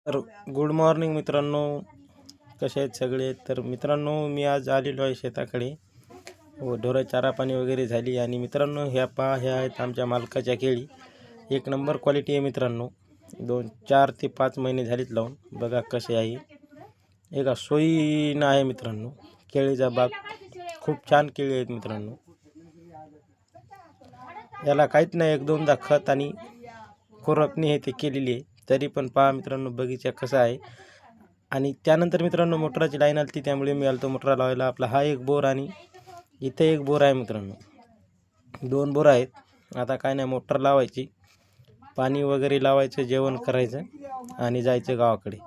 तर good morning मित्रांनो, कसे आहेत सगळे? तर मित्रांनो, मी आज आलेलो आहे शेताकडे व ढोरं चारा पाणी वगैरे झाली. आणि मित्रांनो, ह्या आहेत आमच्या मालकाच्या केळी. एक नंबर क्वालिटी आहे मित्रांनो. 4 ते 5 महिने झालीत लावून. बघा कसे आहे, एका सोयीनं आहे मित्रांनो. केळीचा बाग खूप छान केळी आहेत मित्रांनो. याला काहीच नाही, 1-2दा खत आणि खुरपणी हे ते केलेली आहे. तरी पण पहा मित्रांनो, बगीचा कसा आहे. आणि त्यानंतर मित्रांनो, मोटराची लाईन आली, त्यामुळे मी आलो मोटर लावायला. आपला हा एक बोर आणि इथे एक बोर आहे मित्रांनो. 2 बोर आहेत. आता काय नाही, मोटर लावायची, पाणी वगैरे लावायचं, जेवण करायचं आणि जायचं गावाकडे.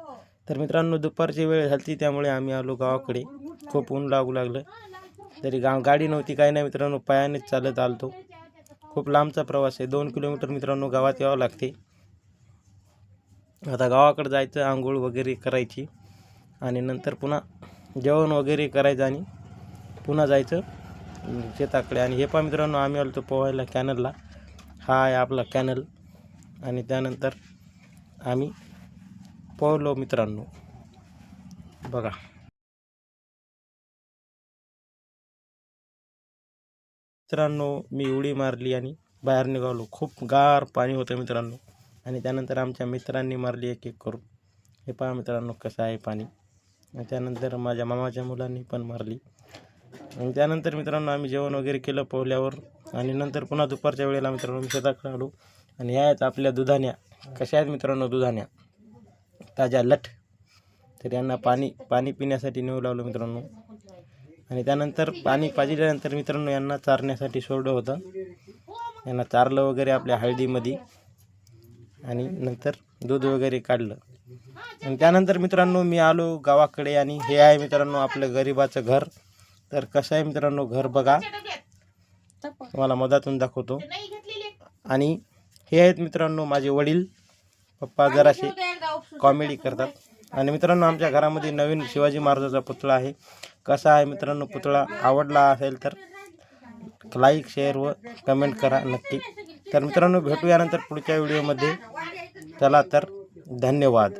तर मित्रांनो, दुपारची वेळ झाली, त्यामुळे आम्ही आलो गावाकडे. खूप ऊन लागू लागलं, तरी गाडी नव्हती, काय नाही मित्रांनो, पायानेच चालत आलतो. खूप लांबचा प्रवास आहे, 2 किलोमीटर मित्रांनो गावात यावं लागते. आता गावाकडे जायचं, आंघोळ वगैरे करायची आणि नंतर पुन्हा जेवण वगैरे करायचं आणि पुन्हा जायचं शेताकडे. आणि हे पहा मित्रांनो, आम्ही आलो पोहायला कॅनलला. हा आहे आपला कॅनल. आणि त्यानंतर आम्ही पोहलो मित्रांनो. बघा मित्रांनो, मी उडी मारली आणि बाहेर निघालो. खूप गार पाणी होतं मित्रांनो. आणि त्यानंतर आमच्या मित्रांनी मारली एक करून. हे पहा मित्रांनो कसं आहे पाणी. आणि त्यानंतर माझ्या मामाच्या मुलांनी पण मारली. आणि त्यानंतर मित्रांनो, आम्ही जेवण वगैरे केलं पोहल्यावर. आणि नंतर पुन्हा दुपारच्या वेळेला मित्रांनो मी शेताकडे आलो. आणि ह्या आहेत आपल्या दुधाण्या. कशा आहेत मित्रांनो दुधाण्या, ताज्या लठ. तर यांना पाणी पिण्यासाठी नेऊ लावलं मित्रांनो. आणि त्यानंतर पाणी पाजल्यानंतर मित्रांनो यांना चारण्यासाठी सोडलं होतं. यांना चारलं वगैरे आपल्या हळदीमध्ये. आणि नंतर दूध वगैरे काढलं. आणि त्यानंतर मित्रांनो मी आलो गावाकडे. आणि हे आहे मित्रांनो आपलं गरिबाचं घर. तर कसं आहे मित्रांनो घर, बघा, तुम्हाला मधातून दाखवतो. आणि हे आहेत मित्रांनो माझे वडील. पप्पा जरासे कॉमेडी करतात. आणि मित्रांनो, आमच्या घरामध्ये नवीन शिवाजी महाराजाचा पुतळा आहे. कसा आहे मित्रांनो पुतळा? आवडला असेल तर लाईक, शेअर व कमेंट करा नक्की. तर मित्रांनो, भेटूया नंतर पुढच्या व्हिडिओमध्ये. चला तर, धन्यवाद.